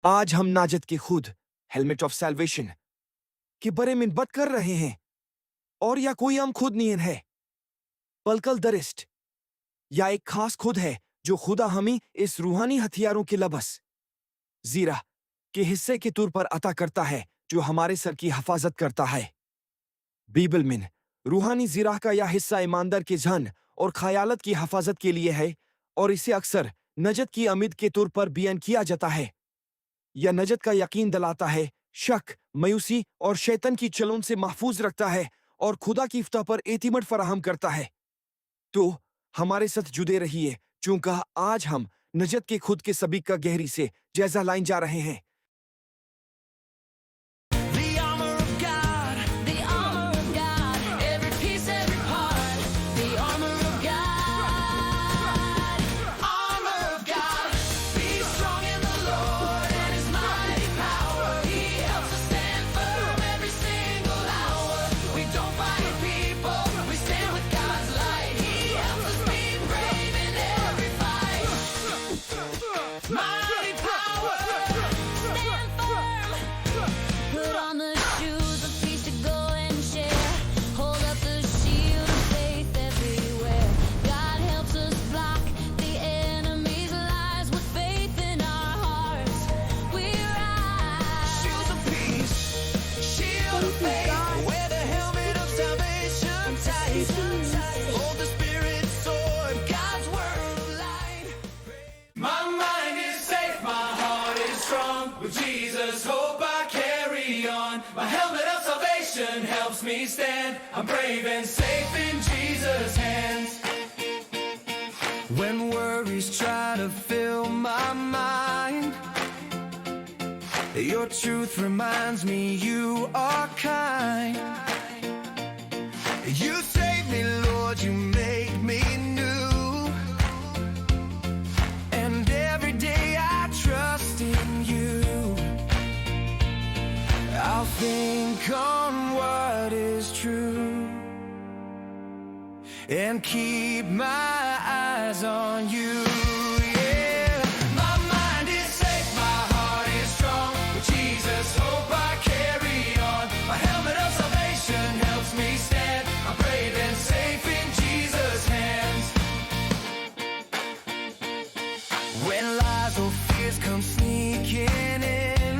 آج ہم نجات کے خود ہیلمٹ آف سیلویشن کے بارے میں بات کر رہے ہیں، اور یا کوئی ہم خود نہیں ہے بالکل درست یا ایک خاص خود ہے جو خدا ہمیں اس روحانی ہتھیاروں کے لباس زیرہ کے حصے کے طور پر عطا کرتا ہے جو ہمارے سر کی حفاظت کرتا ہے۔ بائبل میں روحانی زیرہ کا یہ حصہ ایماندار کے ذہن اور خیالات کی حفاظت کے لیے ہے، اور اسے اکثر نجات کی امید کے طور پر بیان کیا جاتا ہے۔ یا نجات کا یقین دلاتا ہے، شک، مایوسی اور شیطان کی چالوں سے محفوظ رکھتا ہے، اور خدا کی ہفتہ پر اعتماد فراہم کرتا ہے۔ تو ہمارے ساتھ جڑے رہیے، چونکہ آج ہم نجات کے خود کے سبق کا گہری سے جائزہ لائن جا رہے ہیں۔ My helmet of salvation helps me stand. I'm brave and safe in Jesus' hands. When worries try to fill my mind, your truth reminds me you are kind. You save me, Lord, you make me new. And every day I trust in you. I'll think on what is true and keep my eyes on you. Yeah, my mind is safe, my heart is strong. With Jesus' hope I carry on. My helmet of salvation helps me stand. I'm brave and safe in Jesus' hands. When lies or fears come sneaking in,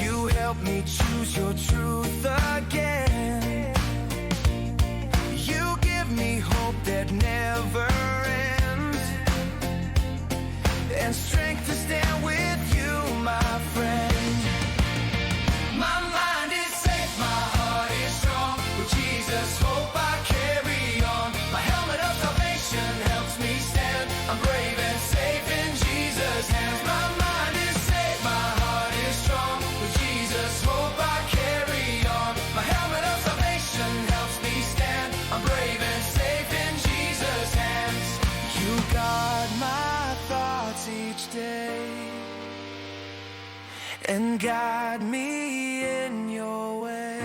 you help me choose your truth again. You give me hope that never ends, and strength to stand with you, my friend. My mind is safe, my heart is strong. With Jesus' hope I carry on. My helmet of salvation helps me stand. I'm brave and safe in Jesus' hands. My mind is safe, my heart is strong. Jesus, hope I carry on. My helmet of salvation helps me stand. I'm brave and safe in Jesus' hands. You guard my thoughts each day and guide me in your way.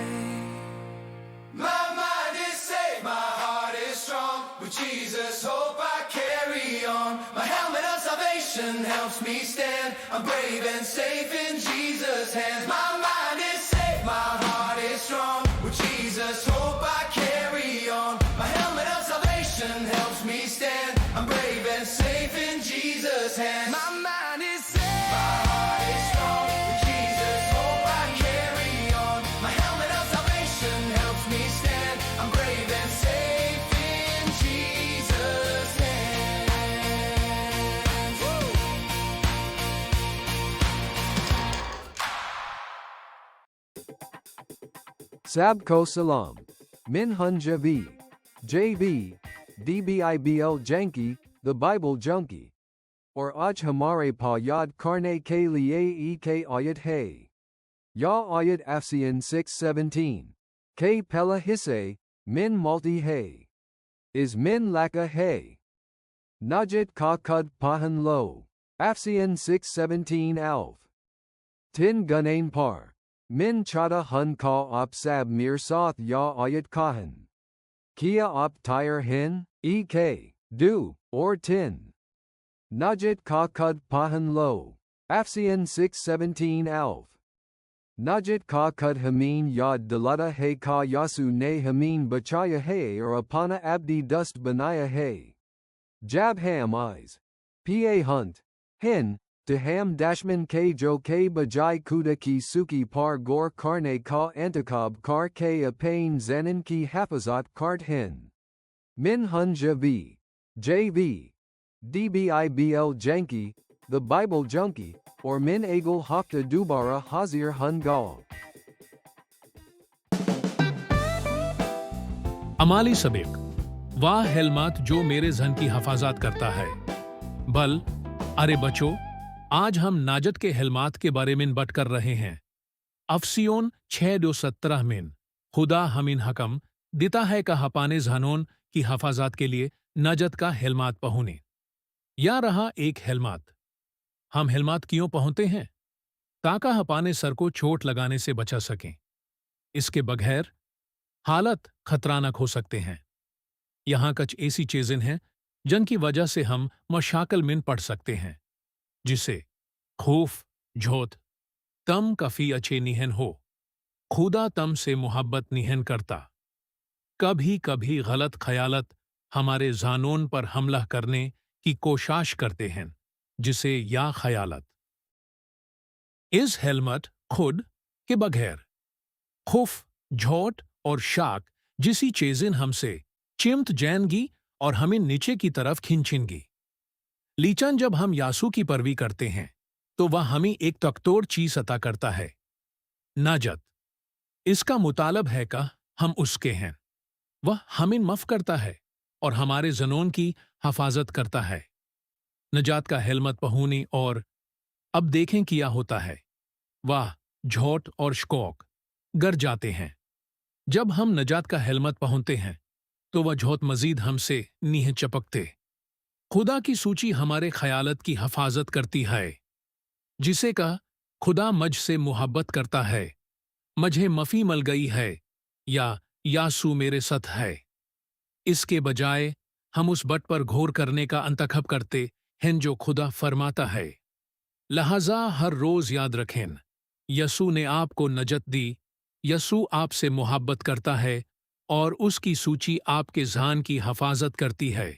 My mind is safe, my heart is strong. With Jesus, hope I carry on. My helmet of salvation helps me stand. I'm brave and safe in Jesus' hands. My mind is safe, my heart is strong. With Jesus, hope I carry on. My helmet of salvation helps me stand. I'm brave and safe in Jesus' hands. My mind is safe, my heart is strong. With Jesus, hope I carry on. My helmet of salvation helps me stand. I'm brave and safe in Jesus' hands. Woo! Sabko Salam. Min Hunjavi. JV. DBIBL Janki, the Bible Junkie. Or Aj Hamare Pa Yad Karne Ke Liye Ek Ayat Hay. Ya Ayat Afsian 6:17. K Pella Hisse, Min Multi Hay. Is Min Laka Hay. Najat Ka Kud Pahan Lo. Afsian 6:17 Alf. Tin Gunain Par. Min Chata Hun Ka Op Sab Mir Soth Ya Ayat Kahan. Kia Op Tire Hin, Ek, Du, or Tin. Najat Ka Kud Pahan Lo. Afsian 617 Alf. Najat ka kud hameen yad dalatta hai ka yasu ne hameen bachaya hai or apana abdi dust banaya hai. Jab ham eyes. Pa hunt. Hin. To ham dashman ke jo ke bajai kuda ki suki par gor karne ka antakab kar ke apain zenin ki hafazat kart hin. Min hun javi. JV. DBIBL janki, the Bible junkie, or min eagle hafta dubara hazir hun gal. अमाली सबक वाह हेलमत जो मेरे जहन की हिफाजत करता है बल अरे बचो आज हम नाजत के हेलमात के बारे में बात कर रहे हैं। अफसियोन 6:17 में खुदा हमीन हकम देता है का हपाने जहनोन की हिफाजत के लिए नाजत का हेलमात पहुने। या रहा एक हेलमात। हम हेलमात क्यों पहुनते हैं? ताका हपाने सर को चोट लगाने से बचा सकें। इसके बगैर हालत खतरानाक हो सकते हैं। यहाँ कुछ ऐसी चीजें हैं जिनकी वजह से हम मशाकल में पड़ सकते हैं, जिसे खौफ झोत तम कफी अच्छे निहन हो। खुदा तम से मोहब्बत निहन करता। कभी कभी गलत खयालत हमारे जानोन पर हमला करने की कोशिश करते हैं, जिसे या खयालत। इस हेलमट खुद के बगैर खौफ झोट और शाक जिसी चीजें हमसे चिमट जाएंगी और हमें नीचे की तरफ खींचेंगी। लीचन जब हम यासू की परवी करते हैं तो वह हमें एक तकतोड़ चीज अता करता है, नाजत। इसका मुतालब है का हम उसके हैं। वह हमें माफ करता है और हमारे जनोन की हिफाजत करता है। नजात का हेलमत पहुनी और अब देखें क्या होता है। वाह झोट और शकोक गर जाते हैं। जब हम नजात का हेलमत पहुनते हैं तो वह झोट मजीद हमसे नीह चपकते। खुदा की सूची हमारे खयालत की हिफाजत करती है, जिसे का खुदा मझ से मोहब्बत करता है, मझे मफी मल गई है या यासू मेरे सत है। इसके बजाय हम उस बट पर घोर करने का अंतखब करते हैं जो खुदा फरमाता है। लिहाजा हर रोज याद रखें, यसू ने आपको नजत दी। यसू आपसे मोहब्बत करता है और उसकी सूची आपके जान की हिफाजत करती है।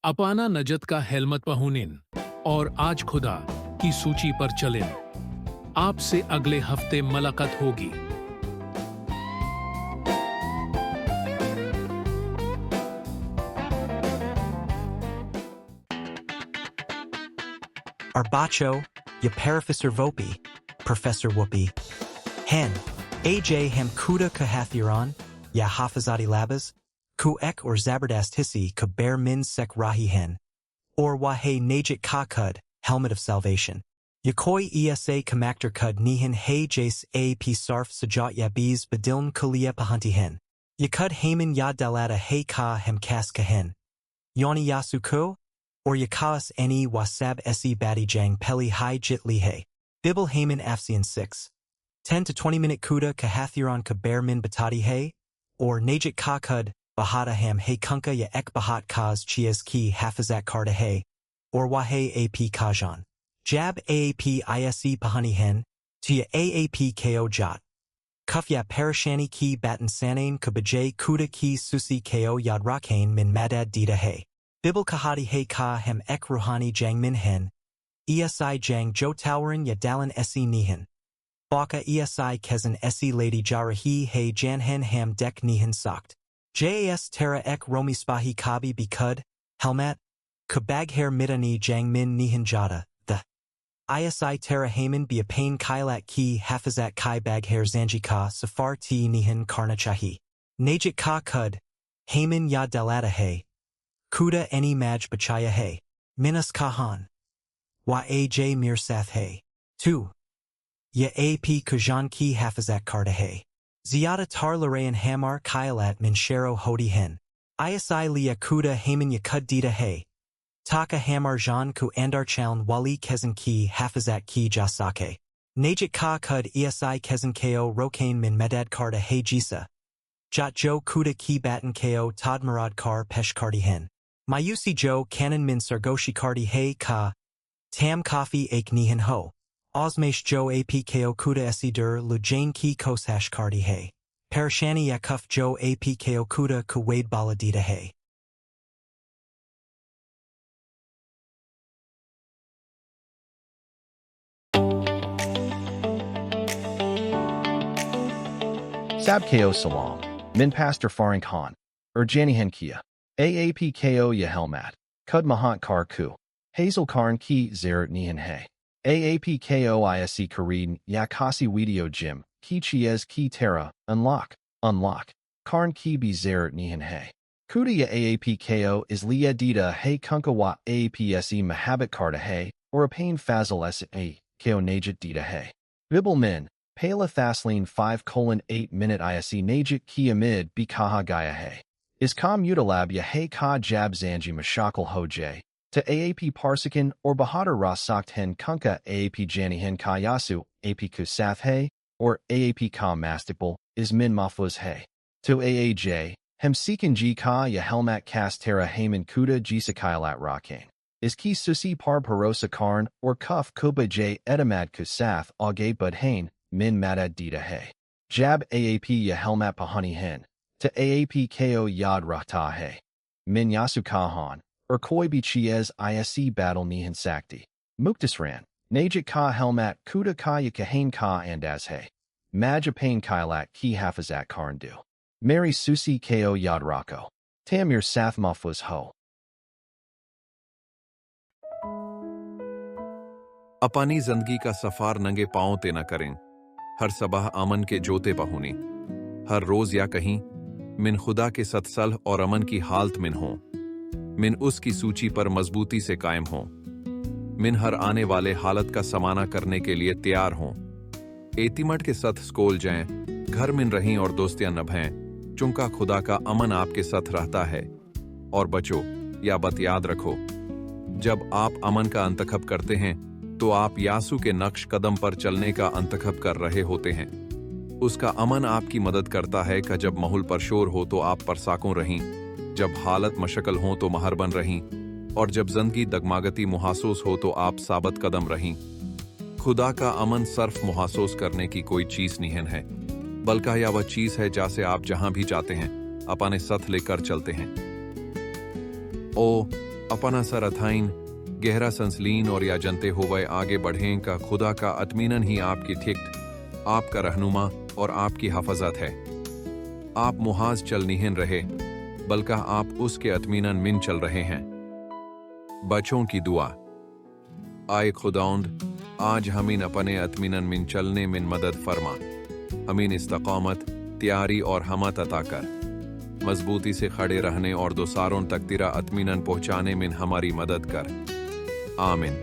अपाना नजत का हेलमत पहुनिन और आज खुदा की सूची पर चलें। आपसे अगले हफ्ते मुलाकात होगी। Arbacho, ya Professor Vopi, Professor Whoopi. Hen, AJ hem kuda ka hathiron, ya hafazati labas, ku ek or zabardast hissi ka bear min sek rahi hen. Or wahe najit ka kud, helmet of salvation. Yakoi esa kamakter kud nihin hey jace a p sarf sajat ya bees badilm kalia pahanti hen. Yakud haman ya dalata hey ka hem kas ka hen. Yoni yasu ko? Or yakaas any wasab esi badi jang peli hai jit lihe. Bibble Haman Afsian 6. 10 to 20 minute kuda kahathiron ka bear min batati hay. Or najit kakud bahata ham hay kunka ya ek bahat kaz chias ki hafizat karda hay. Or wahe ap kajan. Jab aap ise pahani hen. Tia aap ko jat. Kufya parashani ki batan sanain ka bajay kuda ki susi ko yad rakhain min madad dita hay. Bibble kahati hay ka hem ek ruhani jang min hen. Esi jang jo towerin ya dalan esi nihan. Baka esi kezan esi lady jarahi hay jan hen ham dek nihan sokt. Jas terra ek romi spahi kabi bikud, helmet. Kabag hair midani jang min nihan jata, the. Isi terra haman be a pain kailat ki hafizat kai bag hair zanji ka safar ti nihan karna chahi. Najit ka kud, haman ya dalata hay. Kuda any maj bachaya hay. Minas kahan. Wa aj mirsath hay. 2. Ya ap kujan ki hafizat karda hay. Ziyada tar larayan hamar khyalat min shero hodi hen. Isi liya kuda haman yakud dita hay. Taka hamar jan ku andar chaln wali kezan ki hafizat ki jasake. Najit ka kud esi kezan ko rokain min medad karda hay jisa. Jat jo kuda ki batan ko tadmarad kar pesh kardi hen. Mayusi jo kanan min sargoshi kardi hay ka. Tam kafi ek nihan ho. Osmesh jo apko kuda esidur lujain ki koshash kardi hay. Parashani yakuf jo apko kuda kuwaid baladita hay. Sabko Salam, Min Pastor Farin Khan, Urjani Henkia, Aapko Yahelmat, Kud Mahant Kar Ku, Hazel Karn Ki Zeret Nihan Hay, Aapko Ise Kareed Yakasi Video Jim, Ki Chiez Ki Terra, Unlock, Karn Ki Bi Zeret Nihan Hay. Kudia Aapko is Lia Dita Hay Kunkawa Aapse Mahabit Karta Hay, or a pain Fazal Sa, Ko Najit Dita Hay. Bibel Min, Pala Thasleen 5:8 minute Ise Najit Ki Amid Bikaha Gaya Hay. Is Kam Utilab Ya Hay Ka Jab Zanji Mashakal Ho J. To Aap Parsikan or Bahadur Ras Sakt Hen Kunka Aap Jani Hen Ka Yasu, Ap Kusaf Hay, or Aap Ka Mastipal, is Min Mahfuz Hay. To Aaj, Hem Seekin Ji Ka Ya Helmat Kas Tera Hayman Kuda Jisa Khyalat Rakane. Is Ki Susi Par Parosa Karn, or Kuf Kuba J Etamad Kusaf Auge Bud Hain, Min Madad Dita Hay. Jab Aap Ya Helmat Pahani Hen. To Aapko Yad Rukta Hay. Min Yasu Kahan, or Koi Bi Chiez Ise Battle Nihan Sakti. Muktasran, Najit Ka Helmat Kuda Ka Yakahain Ka Andaz Hay. Majapain Khyalat Ki Hafazat Karndu. Mary Susi Ko Yad Rako. Tamir Sath Mahfuz Ho. अपनी जिंदगी का सफार नंगे पांव ते न करें, हर सबह अमन के जोते पहुनी, हर रोज या कहीं मिन खुदा के सत्सलह और अमन की हालत मिन हो, मिन उसकी सूची पर मजबूती से कायम हो, मिन हर आने वाले हालत का समाना करने के लिए तैयार हो, एतिमद के साथ स्कूल जाएं, घर मिन रहीं और दोस्तियां नभें, चुंका खुदा का अमन आपके साथ रहता है, और बचो या बत याद रखो, जब आप अमन का अंतखब करते हैं तो आप यासू के नक्श कदम पर चलने का अंतखब कर रहे होते हैं। उसका अमन आपकी मदद करता है कि जब माहौल पर शोर हो तो आप परसाकों रहीं, जब हालत मशक्ल हो तो महरबन रहीं, और जब जिंदगी दगमागती मुहासूस हो तो आप साबत कदम रहीं। खुदा का अमन सर्फ मुहासूस करने की कोई चीज नहीं है, बल्कि यह वह चीज है जैसे आप जहां भी जाते हैं अपने साथ लेकर चलते हैं। ओ अपना सर अथाइन गहरा संसलीन और या जनते हुए आगे बढ़ें का खुदा का अतमीनन ही आपकी ठिक्त, आपका रहनुमा और आपकी हफाजत है। आप मुहाज चल निहन रहे, बल्कि आप उसके अतमीनन मिन चल रहे हैं। बच्चों की दुआ। आए खुदाउंद, आज हमीन अपने अतमीनन मिन चलने मिन मदद फरमा, हमीन इस्तकामत, त्यारी और हमत अता कर, मजबूती से खड़े रहने और दोसारों तक तेरा अतमीनन पहुंचाने में हमारी मदद कर। आमीन।